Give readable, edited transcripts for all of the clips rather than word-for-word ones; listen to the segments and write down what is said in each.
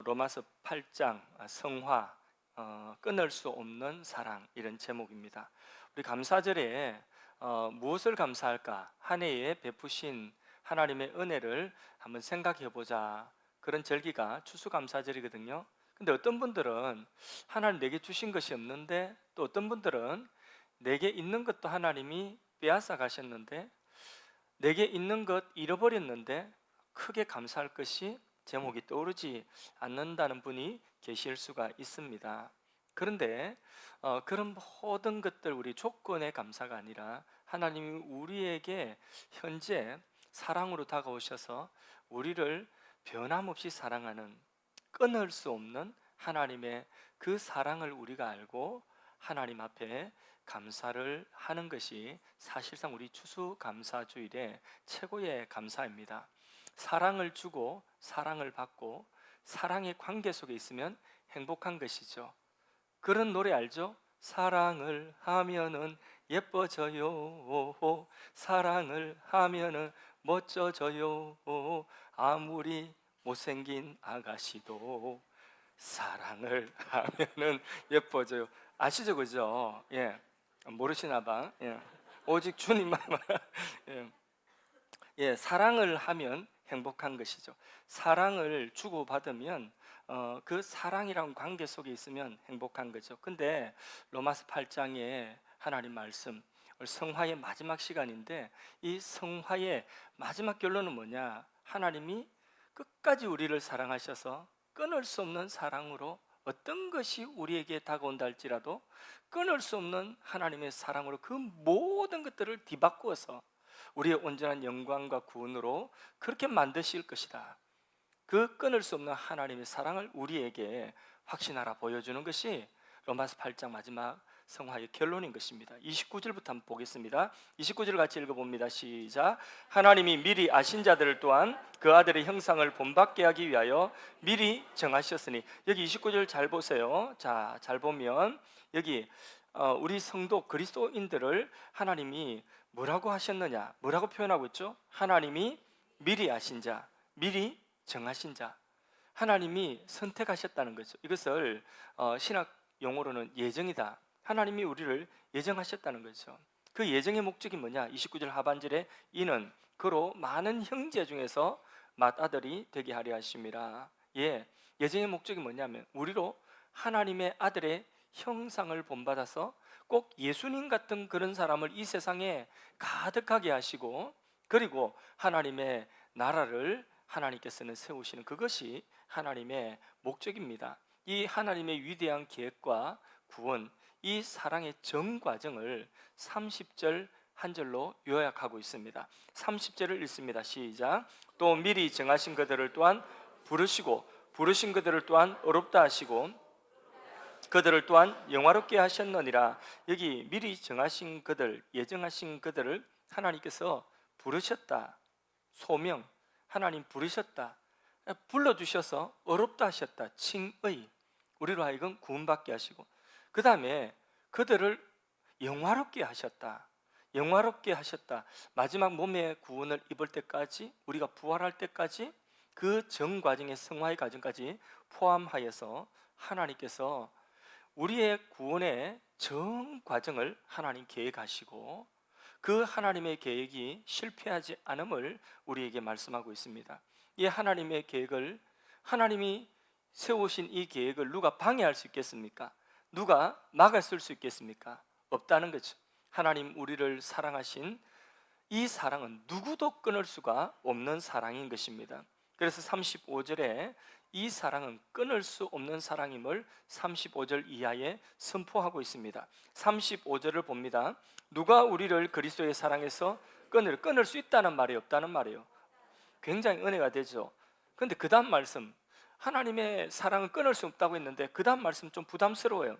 로마서 8장 성화 끊을 수 없는 사랑 이런 제목입니다. 우리 감사절에 무엇을 감사할까? 한 해에 베푸신 하나님의 은혜를 한번 생각해 보자. 그런 절기가 추수감사절이거든요. 근데 어떤 분들은 하나님 내게 주신 것이 없는데, 또 어떤 분들은 내게 있는 것도 하나님이 빼앗아 가셨는데, 내게 있는 것 잃어버렸는데 크게 감사할 것이 제목이 떠오르지 않는다는 분이 계실 수가 있습니다. 그런데 그런 모든 것들, 우리 조건의 감사가 아니라 하나님이 우리에게 현재 사랑으로 다가오셔서 우리를 변함없이 사랑하는, 끊을 수 없는 하나님의 그 사랑을 우리가 알고 하나님 앞에 감사를 하는 것이 사실상 우리 추수감사주일의 최고의 감사입니다. 사랑을 주고 사랑을 받고 사랑의 관계 속에 있으면 행복한 것이죠. 그런 노래 알죠? 사랑을 하면은 예뻐져요. 사랑을 하면은 멋져져요. 아무리 못생긴 아가씨도 사랑을 하면은 예뻐져요. 아시죠, 그죠? 예, 모르시나 봐. 예, 오직 주님만 예. 예, 사랑을 하면 행복한 것이죠. 사랑을 주고받으면 그 사랑이라는 관계 속에 있으면 행복한 거죠. 근데 로마서 8장에 하나님 말씀, 성화의 마지막 시간인데, 이 성화의 마지막 결론은 뭐냐? 하나님이 끝까지 우리를 사랑하셔서 끊을 수 없는 사랑으로, 어떤 것이 우리에게 다가온다 할지라도 끊을 수 없는 하나님의 사랑으로 그 모든 것들을 뒤바꾸어서 우리의 온전한 영광과 구원으로 그렇게 만드실 것이다. 그 끊을 수 없는 하나님의 사랑을 우리에게 확신하라 보여주는 것이 로마서 8장 마지막 성화의 결론인 것입니다. 29절부터 한번 보겠습니다. 29절 같이 읽어봅니다. 시작. 하나님이 미리 아신 자들을 또한 그 아들의 형상을 본받게 하기 위하여 미리 정하셨으니, 여기 29절 잘 보세요. 자, 잘 보면 여기 우리 성도 그리스도인들을 하나님이 뭐라고 하셨느냐? 뭐라고 표현하고 있죠? 하나님이 미리 아신 자, 미리 정하신 자, 하나님이 선택하셨다는 거죠. 이것을 신학 용어로는 예정이다. 하나님이 우리를 예정하셨다는 거죠. 그 예정의 목적이 뭐냐? 29절 하반절에 이는 그로 많은 형제 중에서 맏아들이 되게 하려 하심이라. 예, 예정의 목적이 뭐냐면 우리로 하나님의 아들의 형상을 본받아서 꼭 예수님 같은 그런 사람을 이 세상에 가득하게 하시고, 그리고 하나님의 나라를 하나님께서는 세우시는, 그것이 하나님의 목적입니다. 이 하나님의 위대한 계획과 구원, 이 사랑의 전 과정을 30절 한 절로 요약하고 있습니다. 30절을 읽습니다. 시작. 또 미리 정하신 그들을 또한 부르시고 부르신 그들을 또한 어렵다 하시고 그들을 또한 영화롭게 하셨느니라. 여기 미리 정하신 그들, 예정하신 그들을 하나님께서 부르셨다. 소명, 하나님 부르셨다. 불러주셔서 어렵다 하셨다. 칭의, 우리로 하여금 구원받게 하시고, 그 다음에 그들을 영화롭게 하셨다. 영화롭게 하셨다. 마지막 몸의 구원을 입을 때까지, 우리가 부활할 때까지, 그 전 과정의 성화의 과정까지 포함하여서 하나님께서 우리의 구원의 전 과정을 하나님 계획하시고, 그 하나님의 계획이 실패하지 않음을 우리에게 말씀하고 있습니다. 이 하나님의 계획을, 하나님이 세우신 이 계획을 누가 방해할 수 있겠습니까? 누가 막았을 수 있겠습니까? 없다는 거죠. 하나님 우리를 사랑하신 이 사랑은 누구도 끊을 수가 없는 사랑인 것입니다. 그래서 35절에 이 사랑은 끊을 수 없는 사랑임을 35절 이하에 선포하고 있습니다. 35절을 봅니다. 누가 우리를 그리스도의 사랑에서 끊을 수 있다는 말이에요, 없다는 말이에요? 굉장히 은혜가 되죠. 그런데 그 다음 말씀, 하나님의 사랑은 끊을 수 없다고 했는데 그 다음 말씀 좀 부담스러워요.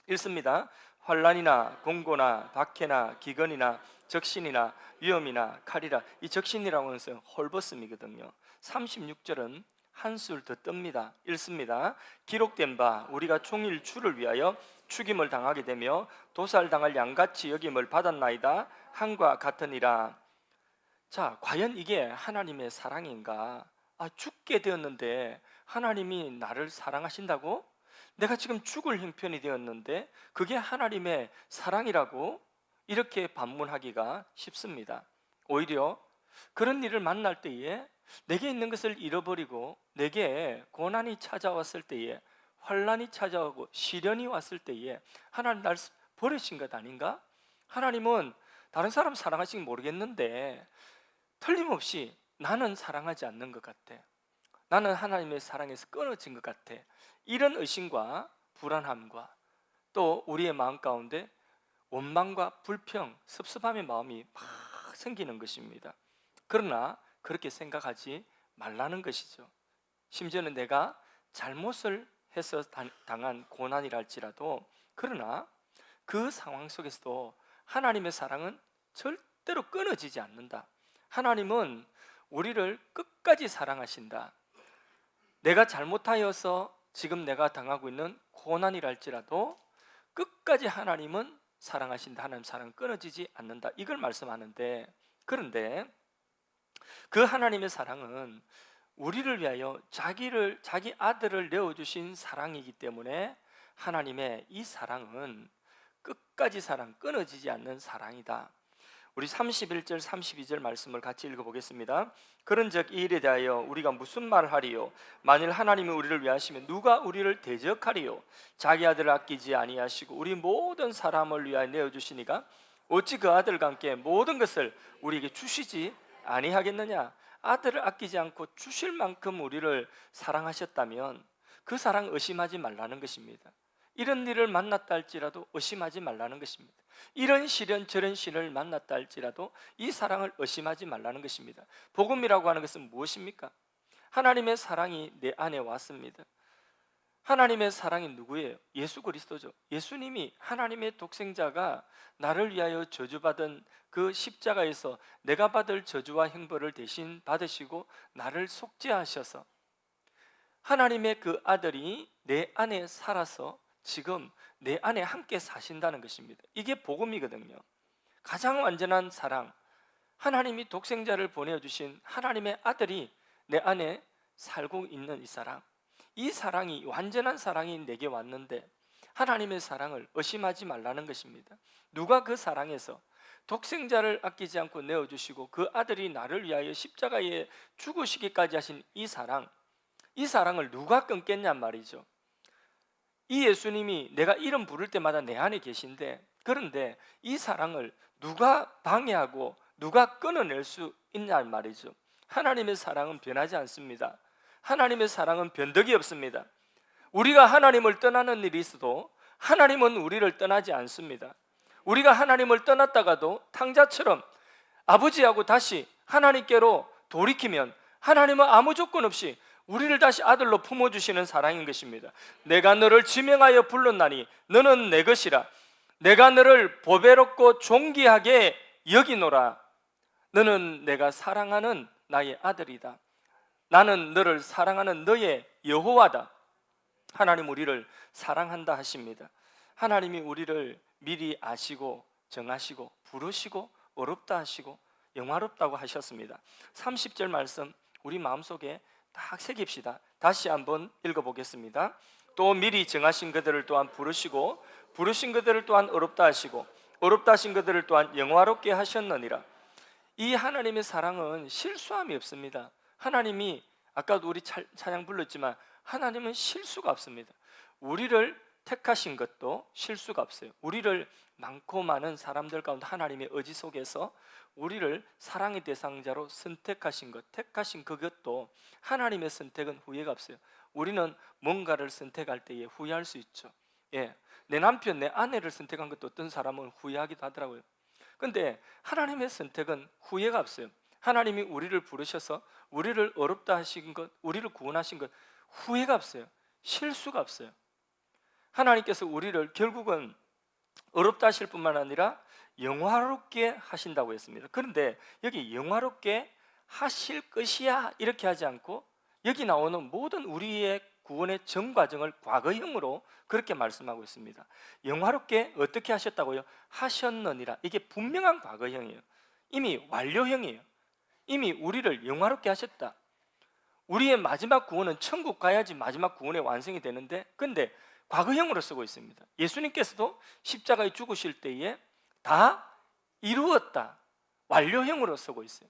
읽습니다. 환난이나 공고나 박해나 기근이나 적신이나 위험이나 칼이라. 이 적신이라고 하는 것은 헐벗음이거든요. 36절은 한술 더 뜹니다. 읽습니다. 기록된 바 우리가 종일 주를 위하여 죽임을 당하게 되며 도살당할 양같이 여김을 받았나이다 한과 같으니라. 자, 과연 이게 하나님의 사랑인가? 죽게 되었는데 하나님이 나를 사랑하신다고? 내가 지금 죽을 형편이 되었는데 그게 하나님의 사랑이라고? 이렇게 반문하기가 쉽습니다. 오히려 그런 일을 만날 때에 내게 있는 것을 잃어버리고 내게 고난이 찾아왔을 때에, 환난이 찾아오고 시련이 왔을 때에 하나님 날 버리신 것 아닌가? 하나님은 다른 사람 사랑하시긴 모르겠는데 틀림없이 나는 사랑하지 않는 것 같아. 나는 하나님의 사랑에서 끊어진 것 같아. 이런 의심과 불안함과 또 우리의 마음 가운데 원망과 불평, 섭섭함의 마음이 막 생기는 것입니다. 그러나 그렇게 생각하지 말라는 것이죠. 심지어는 내가 잘못을 해서 당한 고난이랄지라도, 그러나 그 상황 속에서도 하나님의 사랑은 절대로 끊어지지 않는다. 하나님은 우리를 끝까지 사랑하신다. 내가 잘못하여서 지금 내가 당하고 있는 고난이랄지라도 끝까지 하나님은 사랑하신다. 하나님 사랑은 끊어지지 않는다. 이걸 말씀하는데, 그런데 그 하나님의 사랑은 우리를 위하여 자기 아들을 내어주신 사랑이기 때문에 하나님의 이 사랑은 끝까지 사랑, 끊어지지 않는 사랑이다. 우리 31절 32절 말씀을 같이 읽어보겠습니다. 그런즉 이 일에 대하여 우리가 무슨 말을 하리요? 만일 하나님이 우리를 위하시면 누가 우리를 대적하리요? 자기 아들을 아끼지 아니하시고 우리 모든 사람을 위하여 내어주시니가 어찌 그 아들과 함께 모든 것을 우리에게 주시지 아니하겠느냐? 아들을 아끼지 않고 주실 만큼 우리를 사랑하셨다면 그 사랑 의심하지 말라는 것입니다. 이런 일을 만났다 할지라도 의심하지 말라는 것입니다. 이런 시련 저런 시련을 만났다 할지라도 이 사랑을 의심하지 말라는 것입니다. 복음이라고 하는 것은 무엇입니까? 하나님의 사랑이 내 안에 왔습니다. 하나님의 사랑이 누구예요? 예수 그리스도죠. 예수님이, 하나님의 독생자가 나를 위하여 저주받은 그 십자가에서 내가 받을 저주와 형벌을 대신 받으시고 나를 속죄하셔서 하나님의 그 아들이 내 안에 살아서 지금 내 안에 함께 사신다는 것입니다. 이게 복음이거든요. 가장 완전한 사랑, 하나님이 독생자를 보내주신 하나님의 아들이 내 안에 살고 있는 이 사랑, 이 사랑이, 완전한 사랑이 내게 왔는데 하나님의 사랑을 의심하지 말라는 것입니다. 누가 그 사랑에서 독생자를 아끼지 않고 내어주시고 그 아들이 나를 위하여 십자가에 죽으시기까지 하신 이 사랑을 누가 끊겠냔 말이죠. 이 예수님이 내가 이름 부를 때마다 내 안에 계신데, 그런데 이 사랑을 누가 방해하고 누가 끊어낼 수 있냔 말이죠. 하나님의 사랑은 변하지 않습니다. 하나님의 사랑은 변덕이 없습니다. 우리가 하나님을 떠나는 일이 있어도 하나님은 우리를 떠나지 않습니다. 우리가 하나님을 떠났다가도 탕자처럼 아버지하고 다시 하나님께로 돌이키면 하나님은 아무 조건 없이 우리를 다시 아들로 품어주시는 사랑인 것입니다. 내가 너를 지명하여 불렀나니 너는 내 것이라. 내가 너를 보배롭고 존귀하게 여기노라. 너는 내가 사랑하는 나의 아들이다. 나는 너를 사랑하는 너의 여호와다. 하나님 우리를 사랑한다 하십니다. 하나님이 우리를 미리 아시고 정하시고 부르시고 어렵다 하시고 영화롭다고 하셨습니다. 30절 말씀 우리 마음속에 딱 새깁시다. 다시 한번 읽어보겠습니다. 또 미리 정하신 그들을 또한 부르시고 부르신 그들을 또한 어렵다 하시고 어렵다 하신 그들을 또한 영화롭게 하셨느니라. 이 하나님의 사랑은 실수함이 없습니다. 하나님이, 아까도 우리 찬양 불렀지만 하나님은 실수가 없습니다. 우리를 택하신 것도 실수가 없어요. 우리를 많고 많은 사람들 가운데 하나님의 의지 속에서 우리를 사랑의 대상자로 선택하신 것, 택하신 그것도 하나님의 선택은 후회가 없어요. 우리는 뭔가를 선택할 때에 후회할 수 있죠. 내 남편, 내 아내를 선택한 것도 어떤 사람은 후회하기도 하더라고요. 그런데 하나님의 선택은 후회가 없어요. 하나님이 우리를 부르셔서 우리를 어렵다 하신 것, 우리를 구원하신 것, 후회가 없어요. 실수가 없어요. 하나님께서 우리를 결국은 어렵다 하실 뿐만 아니라 영화롭게 하신다고 했습니다. 그런데 여기 영화롭게 하실 것이야 이렇게 하지 않고 여기 나오는 모든 우리의 구원의 전 과정을 과거형으로 그렇게 말씀하고 있습니다. 영화롭게 어떻게 하셨다고요? 하셨느니라. 이게 분명한 과거형이에요. 이미 완료형이에요. 이미 우리를 영화롭게 하셨다. 우리의 마지막 구원은 천국 가야지 마지막 구원의 완성이 되는데, 근데 과거형으로 쓰고 있습니다. 예수님께서도 십자가에 죽으실 때에 다 이루었다, 완료형으로 쓰고 있어요.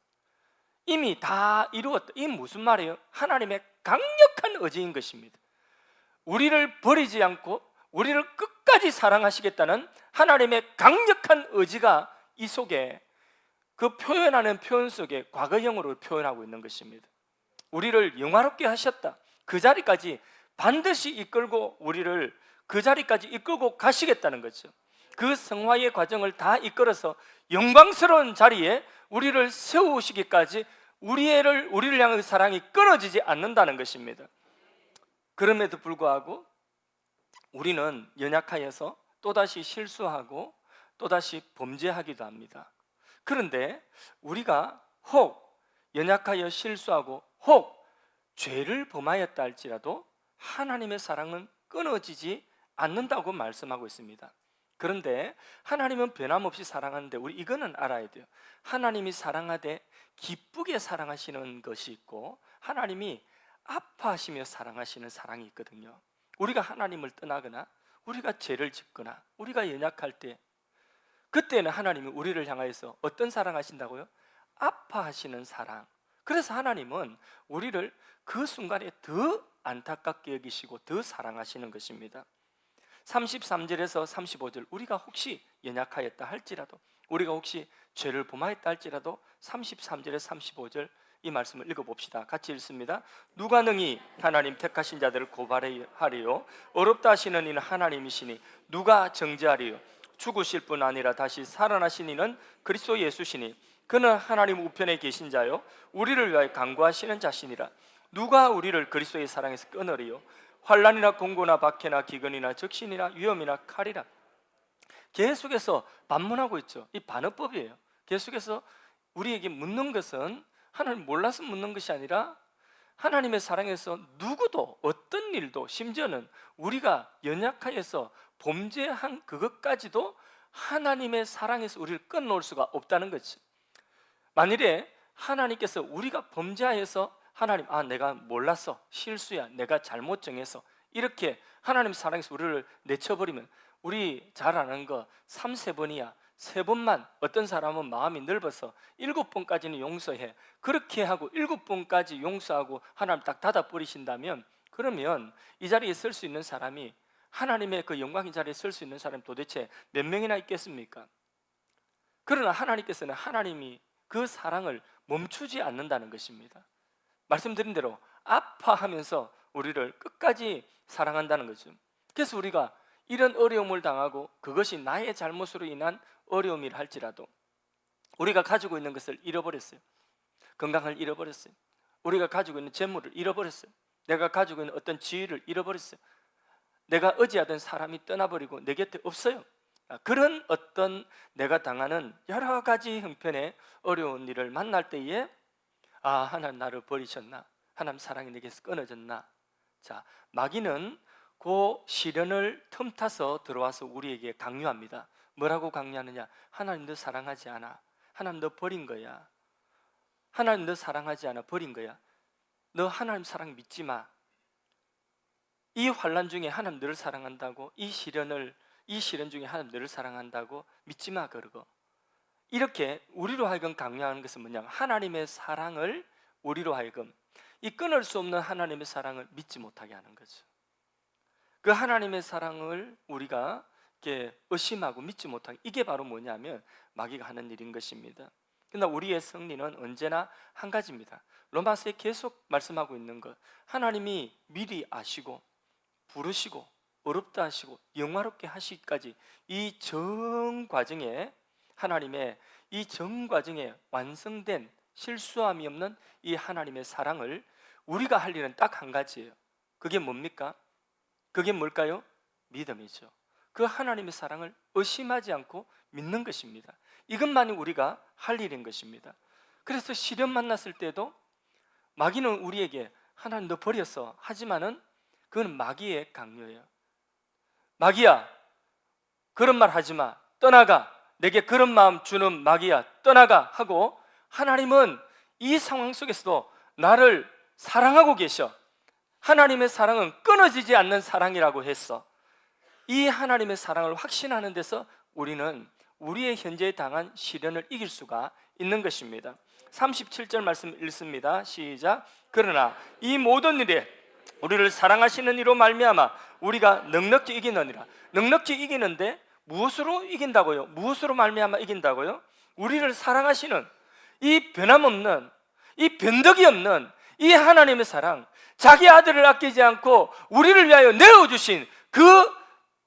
이미 다 이루었다. 이 무슨 말이에요? 하나님의 강력한 의지인 것입니다. 우리를 버리지 않고 우리를 끝까지 사랑하시겠다는 하나님의 강력한 의지가 이 속에, 그 표현하는 표현 속에 과거형으로 표현하고 있는 것입니다. 우리를 영화롭게 하셨다, 그 자리까지 반드시 이끌고 우리를 그 자리까지 이끌고 가시겠다는 거죠. 그 성화의 과정을 다 이끌어서 영광스러운 자리에 우리를 세우시기까지 우리를 향한 사랑이 끊어지지 않는다는 것입니다. 그럼에도 불구하고 우리는 연약하여서 또다시 실수하고 또다시 범죄하기도 합니다. 그런데 우리가 혹 연약하여 실수하고 혹 죄를 범하였다 할지라도 하나님의 사랑은 끊어지지 않는다고 말씀하고 있습니다. 그런데 하나님은 변함없이 사랑하는데 우리 이거는 알아야 돼요. 하나님이 사랑하되 기쁘게 사랑하시는 것이 있고, 하나님이 아파하시며 사랑하시는 사랑이 있거든요. 우리가 하나님을 떠나거나 우리가 죄를 짓거나 우리가 연약할 때, 그때는 하나님이 우리를 향하여서 어떤 사랑하신다고요? 아파하시는 사랑. 그래서 하나님은 우리를 그 순간에 더 안타깝게 여기시고 더 사랑하시는 것입니다. 33절에서 35절, 우리가 혹시 연약하였다 할지라도, 우리가 혹시 죄를 범하였다 할지라도 33절에서 35절 이 말씀을 읽어봅시다. 같이 읽습니다. 누가 능히 하나님 택하신 자들을 고발하리요? 어렵다 하시는 이는 하나님이시니 누가 정죄하리요? 죽으실 뿐 아니라 다시 살아나신 이는 그리스도 예수시니 그는 하나님 우편에 계신 자요 우리를 위하여 간구하시는 자시니라. 누가 우리를 그리스도의 사랑에서 끊으리요? 환난이나 공고나 박해나 기근이나 적신이나 위험이나 칼이라. 계속해서 반문하고 있죠. 이 반어법이에요. 계속해서 우리에게 묻는 것은 하나님 몰라서 묻는 것이 아니라 하나님의 사랑에서 누구도 어떤 일도, 심지어는 우리가 연약하여서 범죄한 그것까지도 하나님의 사랑에서 우리를 끊어올 수가 없다는 거죠. 만일에 하나님께서 우리가 범죄하여서 하나님, 내가 몰랐어, 실수야, 내가 잘못 정해서, 이렇게 하나님 사랑에서 우리를 내쳐버리면, 우리 잘 아는 거 3-4번이야 3번만, 어떤 사람은 마음이 넓어서 7번까지는 용서해, 그렇게 하고 7번까지 용서하고 하나님 딱 닫아버리신다면, 그러면 이 자리에 설 수 있는 사람이, 하나님의 그 영광의 자리에 설 수 있는 사람이 도대체 몇 명이나 있겠습니까? 그러나 하나님께서는 하나님이 그 사랑을 멈추지 않는다는 것입니다. 말씀드린 대로 아파하면서 우리를 끝까지 사랑한다는 거죠. 그래서 우리가 이런 어려움을 당하고 그것이 나의 잘못으로 인한 어려움이라 할지라도, 우리가 가지고 있는 것을 잃어버렸어요. 건강을 잃어버렸어요. 우리가 가지고 있는 재물을 잃어버렸어요. 내가 가지고 있는 어떤 지위를 잃어버렸어요. 내가 의지하던 사람이 떠나버리고 내 곁에 없어요. 그런 어떤 내가 당하는 여러 가지 형편의 어려운 일을 만날 때에 하나님 나를 버리셨나? 하나님 사랑이 내게서 끊어졌나? 자, 마귀는 그 시련을 틈타서 들어와서 우리에게 강요합니다. 뭐라고 강요하느냐? 하나님 너 사랑하지 않아. 하나님 너 버린 거야. 하나님 너 사랑하지 않아. 버린 거야. 너 하나님 사랑 믿지 마. 이 환난 중에 하나님 너를 사랑한다고, 이 시련 중에 하나님 너를 사랑한다고 믿지 마. 그러고 이렇게 우리로 하여금 강요하는 것은 뭐냐면, 하나님의 사랑을 우리로 하여금 이 끊을 수 없는 하나님의 사랑을 믿지 못하게 하는 거죠. 그 하나님의 사랑을 우리가 이렇게 의심하고 믿지 못하게, 이게 바로 뭐냐면 마귀가 하는 일인 것입니다. 그러나 우리의 승리는 언제나 한 가지입니다. 로마서에 계속 말씀하고 있는 것, 하나님이 미리 아시고 부르시고 어렵다 하시고 영화롭게 하시기까지 이 전 과정에, 하나님의 이 전 과정에 완성된 실수함이 없는 이 하나님의 사랑을 우리가 할 일은 딱 한 가지예요. 그게 뭡니까? 그게 뭘까요? 믿음이죠. 그 하나님의 사랑을 의심하지 않고 믿는 것입니다. 이것만이 우리가 할 일인 것입니다. 그래서 시련 만났을 때도 마귀는 우리에게 하나님 너 버렸어 하지만은 그건 마귀의 강요예요. 마귀야, 그런 말 하지 마, 떠나가, 내게 그런 마음 주는 마귀야, 떠나가 하고, 하나님은 이 상황 속에서도 나를 사랑하고 계셔. 하나님의 사랑은 끊어지지 않는 사랑이라고 했어. 이 하나님의 사랑을 확신하는 데서 우리는 우리의 현재에 당한 시련을 이길 수가 있는 것입니다. 37절 말씀 읽습니다. 시작. 그러나 이 모든 일에 우리를 사랑하시는 이로 말미암아 우리가 넉넉히 이기느니라. 넉넉히 이기는데 무엇으로 이긴다고요? 무엇으로 말미암아 이긴다고요? 우리를 사랑하시는 이 변함없는, 이 변덕이 없는 이 하나님의 사랑, 자기 아들을 아끼지 않고 우리를 위하여 내어주신 그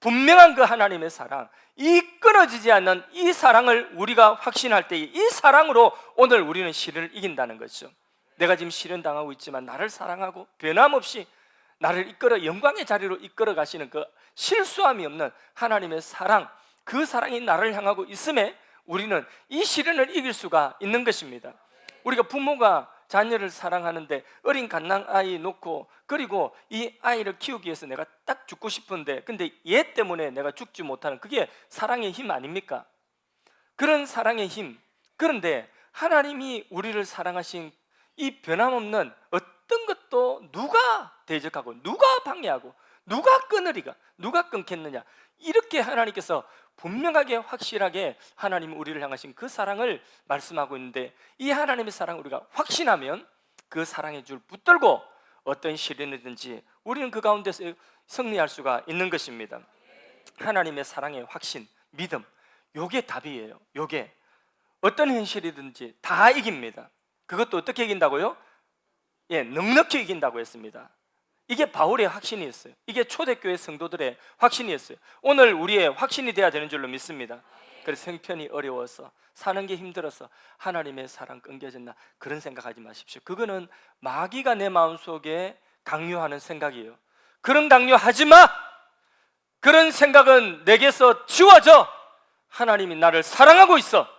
분명한 그 하나님의 사랑, 이 끊어지지 않는 이 사랑을 우리가 확신할 때 이 사랑으로 오늘 우리는 시련을 이긴다는 거죠. 내가 지금 시련 당하고 있지만 나를 사랑하고 변함없이 나를 이끌어 영광의 자리로 이끌어 가시는 그 실수함이 없는 하나님의 사랑, 그 사랑이 나를 향하고 있음에 우리는 이 시련을 이길 수가 있는 것입니다. 우리가 부모가 자녀를 사랑하는데 어린 갓난아이 놓고, 그리고 이 아이를 키우기 위해서 내가 딱 죽고 싶은데 근데 얘 때문에 내가 죽지 못하는, 그게 사랑의 힘 아닙니까? 그런 사랑의 힘. 그런데 하나님이 우리를 사랑하신 이 변함없는 어떤 것도 누가 대적하고 누가 방해하고 누가 끊으리가, 누가 끊겠느냐, 이렇게 하나님께서 분명하게 확실하게 하나님이 우리를 향하신 그 사랑을 말씀하고 있는데, 이 하나님의 사랑을 우리가 확신하면 그 사랑의 줄 붙들고 어떤 시련이든지 우리는 그 가운데서 승리할 수가 있는 것입니다. 하나님의 사랑의 확신, 믿음, 요게 답이에요. 요게 어떤 현실이든지 다 이깁니다. 그것도 어떻게 이긴다고요? 넉넉히 이긴다고 했습니다. 이게 바울의 확신이었어요. 이게 초대교회 성도들의 확신이었어요. 오늘 우리의 확신이 되어야 되는 줄로 믿습니다. 그래서 형편이 어려워서, 사는 게 힘들어서 하나님의 사랑 끊겨졌나, 그런 생각하지 마십시오. 그거는 마귀가 내 마음속에 강요하는 생각이에요. 그런 강요하지 마! 그런 생각은 내게서 지워져! 하나님이 나를 사랑하고 있어.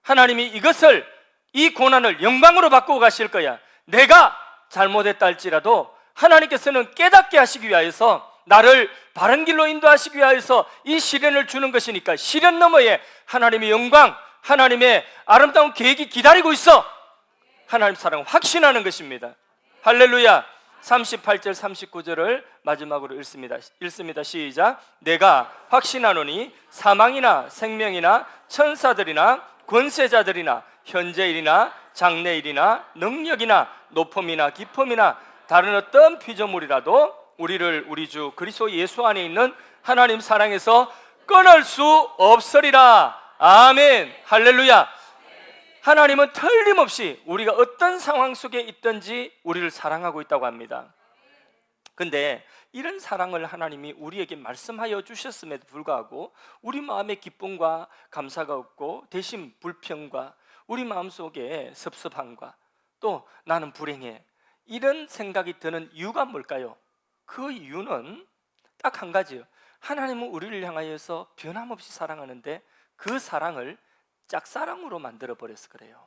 하나님이 이것을, 이 고난을 영광으로 바꾸고 가실 거야. 내가 잘못했다 할지라도 하나님께서는 깨닫게 하시기 위하여서, 나를 바른 길로 인도하시기 위하여서 이 시련을 주는 것이니까 시련 너머에 하나님의 영광, 하나님의 아름다운 계획이 기다리고 있어. 하나님 사랑을 확신하는 것입니다. 할렐루야. 38절 39절을 마지막으로 읽습니다. 시작. 내가 확신하노니 사망이나 생명이나 천사들이나 권세자들이나 현재일이나 장래일이나 능력이나 높음이나 깊음이나 다른 어떤 피조물이라도 우리를 우리 주 그리스도 예수 안에 있는 하나님 사랑에서 끊을 수 없으리라. 아멘. 할렐루야. 하나님은 틀림없이 우리가 어떤 상황 속에 있든지 우리를 사랑하고 있다고 합니다. 근데 이런 사랑을 하나님이 우리에게 말씀하여 주셨음에도 불구하고 우리 마음에 기쁨과 감사가 없고 대신 불평과 우리 마음속에 섭섭함과 또 나는 불행해, 이런 생각이 드는 이유가 뭘까요? 그 이유는 딱 한 가지예요. 하나님은 우리를 향하여서 변함없이 사랑하는데 그 사랑을 짝사랑으로 만들어 버려서 그래요.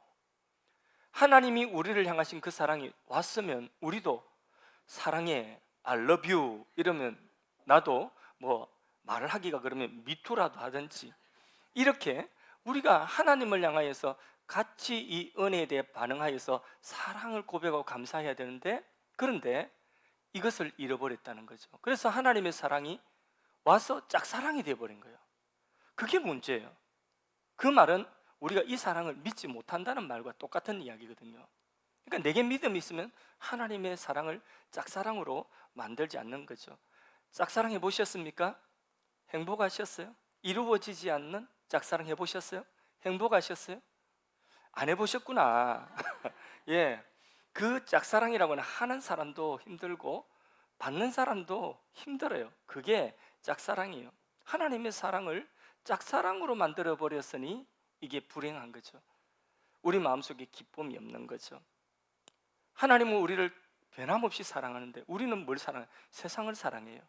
하나님이 우리를 향하신 그 사랑이 왔으면 우리도 사랑해, I love you 이러면 나도 뭐 말을 하기가 그러면 미투라도 하든지, 이렇게 우리가 하나님을 향하여서 같이 이 은혜에 대해 반응하여서 사랑을 고백하고 감사해야 되는데, 그런데 이것을 잃어버렸다는 거죠. 그래서 하나님의 사랑이 와서 짝사랑이 되어버린 거예요. 그게 문제예요. 그 말은 우리가 이 사랑을 믿지 못한다는 말과 똑같은 이야기거든요. 그러니까 내게 믿음이 있으면 하나님의 사랑을 짝사랑으로 만들지 않는 거죠. 짝사랑 해보셨습니까? 행복하셨어요? 이루어지지 않는 짝사랑 해보셨어요? 행복하셨어요? 안 해보셨구나. 예, 그 짝사랑이라고는 하는 사람도 힘들고 받는 사람도 힘들어요. 그게 짝사랑이에요. 하나님의 사랑을 짝사랑으로 만들어 버렸으니 이게 불행한 거죠. 우리 마음속에 기쁨이 없는 거죠. 하나님은 우리를 변함없이 사랑하는데 우리는 뭘 사랑해요? 세상을 사랑해요.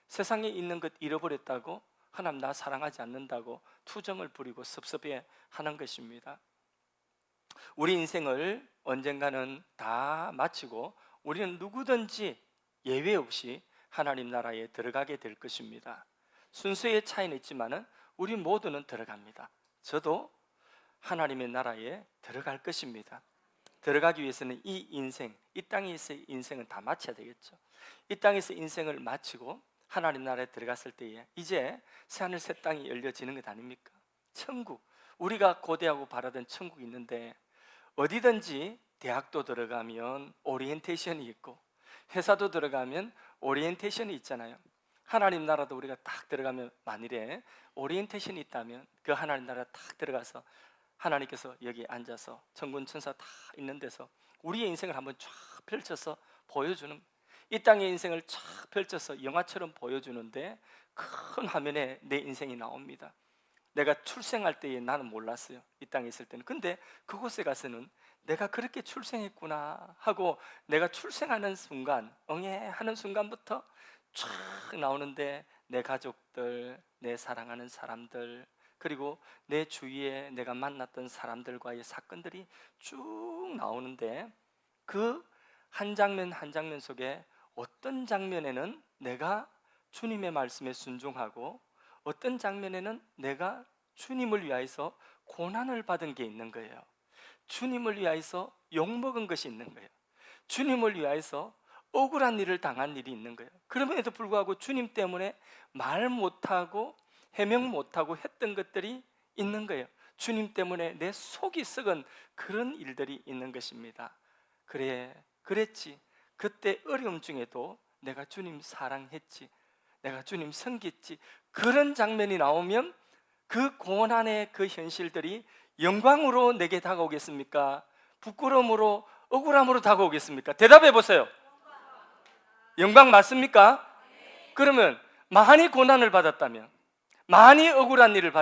세상에 있는 것 잃어버렸다고 하나님 나 사랑하지 않는다고 투정을 부리고 섭섭해 하는 것입니다. 우리 인생을 언젠가는 다 마치고 우리는 누구든지 예외 없이 하나님 나라에 들어가게 될 것입니다. 순서의 차이는 있지만은 우리 모두는 들어갑니다. 저도 하나님의 나라에 들어갈 것입니다. 들어가기 위해서는 이 인생, 이 땅에서의 인생은 다 마쳐야 되겠죠. 이 땅에서 인생을 마치고 하나님 나라에 들어갔을 때에 이제 새하늘 새 땅이 열려지는 것 아닙니까? 천국, 우리가 고대하고 바라던 천국이 있는데, 어디든지 대학도 들어가면 오리엔테이션이 있고 회사도 들어가면 오리엔테이션이 있잖아요. 하나님 나라도 우리가 딱 들어가면 만일에 오리엔테이션이 있다면 그 하나님 나라 딱 들어가서 하나님께서 여기 앉아서 천군 천사 다 있는 데서 우리의 인생을 한번 쫙 펼쳐서 보여주는, 이 땅의 인생을 쫙 펼쳐서 영화처럼 보여주는데 큰 화면에 내 인생이 나옵니다. 내가 출생할 때에 나는 몰랐어요. 이 땅에 있을 때는. 근데 그곳에 가서는 내가 그렇게 출생했구나 하고, 내가 출생하는 순간, 하는 순간부터 쫙 나오는데 내 가족들, 내 사랑하는 사람들, 그리고 내 주위에 내가 만났던 사람들과의 사건들이 쭉 나오는데, 그 한 장면 한 장면 속에 어떤 장면에는 내가 주님의 말씀에 순종하고, 어떤 장면에는 내가 주님을 위하여서 고난을 받은 게 있는 거예요. 주님을 위하여서 욕먹은 것이 있는 거예요. 주님을 위하여서 억울한 일을 당한 일이 있는 거예요. 그럼에도 불구하고 주님 때문에 말 못하고 해명 못하고 했던 것들이 있는 거예요. 주님 때문에 내 속이 썩은 그런 일들이 있는 것입니다. 그랬지. 그때 어려움 중에도 내가 주님 사랑했지, 내가 주님 섬겼지. 그런 장면이 나오면 그 고난의 그 현실들이 영광으로 내게 다가오겠습니까? 부끄러움으로, 억울함으로 다가오겠습니까? 대답해 보세요. 영광 맞습니까? 그러면 많이 고난을 받았다면, 많이 억울한 일을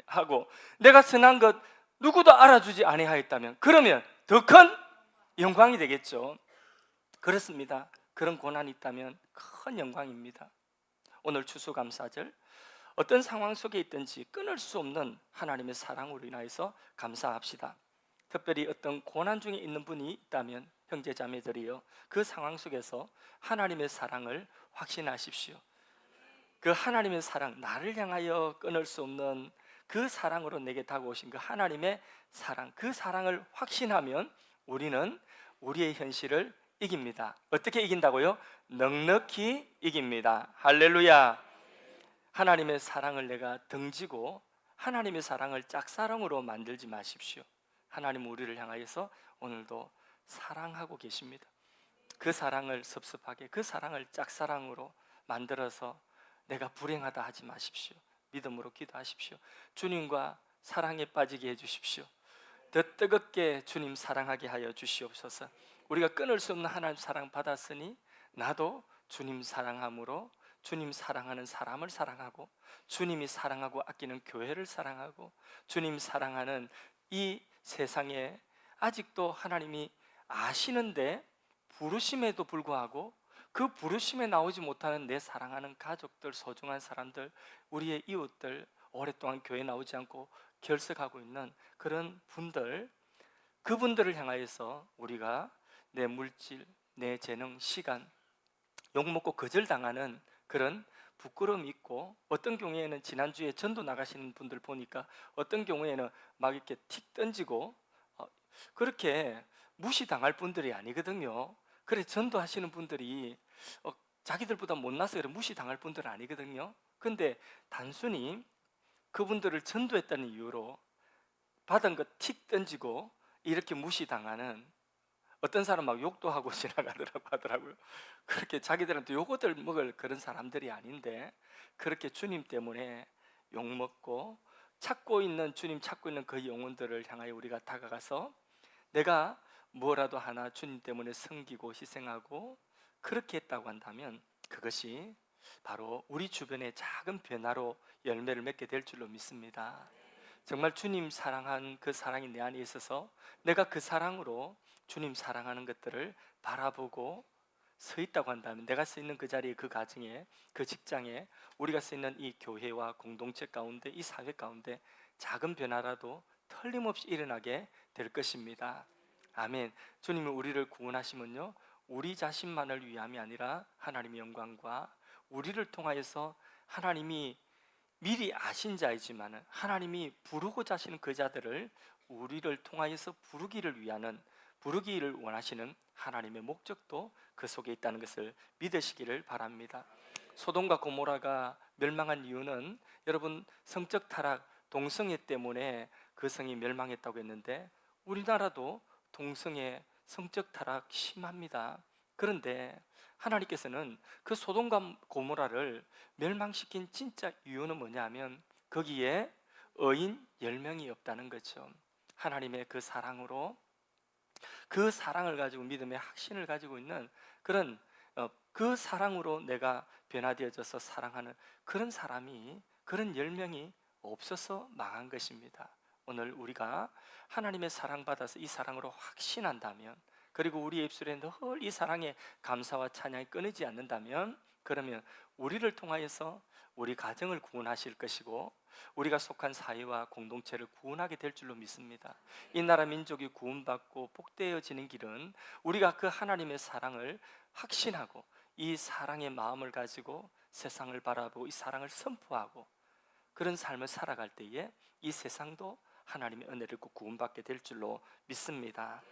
하고 내가 선한 것 누구도 알아주지 아니하였다면, 그러면 더 큰 영광이 되겠죠. 그렇습니다. 그런 고난이 있다면 큰 영광입니다. 오늘 추수감사절, 어떤 상황 속에 있든지 끊을 수 없는 하나님의 사랑으로 인하여서 감사합시다. 특별히 어떤 고난 중에 있는 분이 있다면 형제 자매들이여, 그 상황 속에서 하나님의 사랑을 확신하십시오. 그 하나님의 사랑, 나를 향하여 끊을 수 없는 그 사랑으로 내게 다가오신 그 하나님의 사랑, 그 사랑을 확신하면 우리는 우리의 현실을 이깁니다. 어떻게 이긴다고요? 넉넉히 이깁니다. 할렐루야. 하나님의 사랑을 내가 등지고 하나님의 사랑을 짝사랑으로 만들지 마십시오. 하나님 우리를 향하여서 오늘도 사랑하고 계십니다. 그 사랑을 섭섭하게, 그 사랑을 짝사랑으로 만들어서 내가 불행하다 하지 마십시오. 믿음으로 기도하십시오. 주님과 사랑에 빠지게 해주십시오. 더 뜨겁게 주님 사랑하게 하여 주시옵소서. 우리가 끊을 수 없는 하나님 사랑 받았으니 나도 주님 사랑함으로 주님 사랑하는 사람을 사랑하고, 주님이 사랑하고 아끼는 교회를 사랑하고, 주님 사랑하는 이 세상에 아직도 하나님이 아시는데 부르심에도 불구하고 그 부르심에 나오지 못하는 내 사랑하는 가족들, 소중한 사람들, 우리의 이웃들, 오랫동안 교회 나오지 않고 결석하고 있는 그런 분들, 그분들을 향하여서 우리가 내 물질, 내 재능, 시간 욕먹고 거절당하는 그런 부끄러움이 있고, 어떤 경우에는 지난주에 전도 나가시는 분들 보니까 어떤 경우에는 막 이렇게 틱 던지고 그렇게 무시당할 분들이 아니거든요. 그래, 전도하시는 분들이 자기들보다 못나서 무시당할 분들은 아니거든요. 근데 단순히 그분들을 전도했다는 이유로 받은 거 틱 던지고 이렇게 무시당하는, 어떤 사람 막 욕도 하고 지나가더라고 하더라고요. 그렇게 자기들한테 요거들 먹을 그런 사람들이 아닌데, 그렇게 주님 때문에 욕먹고 주님 찾고 있는 그 영혼들을 향하여 우리가 다가가서 내가 뭐라도 하나 주님 때문에 섬기고 희생하고 그렇게 했다고 한다면, 그것이 바로 우리 주변의 작은 변화로 열매를 맺게 될 줄로 믿습니다. 정말 주님 사랑한 그 사랑이 내 안에 있어서 내가 그 사랑으로 주님 사랑하는 것들을 바라보고 서 있다고 한다면, 내가 서 있는 그 자리에, 그 가정에, 그 직장에, 우리가 서 있는 이 교회와 공동체 가운데, 이 사회 가운데 작은 변화라도 틀림없이 일어나게 될 것입니다. 아멘. 주님이 우리를 구원하시면요, 우리 자신만을 위함이 아니라 하나님의 영광과 우리를 통하여서 하나님이 미리 아신 자이지만 하나님이 부르고자 하시는 그 자들을 우리를 통하여서 부르기를 위하는 부르기를 원하시는 하나님의 목적도 그 속에 있다는 것을 믿으시기를 바랍니다. 소돔과 고모라가 멸망한 이유는 여러분 성적 타락, 동성애 때문에 그 성이 멸망했다고 했는데 우리나라도 동성애, 성적 타락 심합니다. 그런데 하나님께서는 그 소돔과 고모라를 멸망시킨 진짜 이유는 뭐냐면 거기에 의인 10명이 없다는 거죠. 하나님의 그 사랑으로, 그 사랑을 가지고 믿음의 확신을 가지고 있는 그런 그 사랑으로 내가 변화되어져서 사랑하는 그런 사람이, 그런 10명이 없어서 망한 것입니다. 오늘 우리가 하나님의 사랑받아서 이 사랑으로 확신한다면, 그리고 우리의 입술에 늘 이 사랑의 감사와 찬양이 끊이지 않는다면, 그러면 우리를 통하여서 우리 가정을 구원하실 것이고 우리가 속한 사회와 공동체를 구원하게 될 줄로 믿습니다. 이 나라 민족이 구원받고 복되어지는 길은 우리가 그 하나님의 사랑을 확신하고 이 사랑의 마음을 가지고 세상을 바라보고 이 사랑을 선포하고 그런 삶을 살아갈 때에 이 세상도 하나님의 은혜를 구원받게 될 줄로 믿습니다.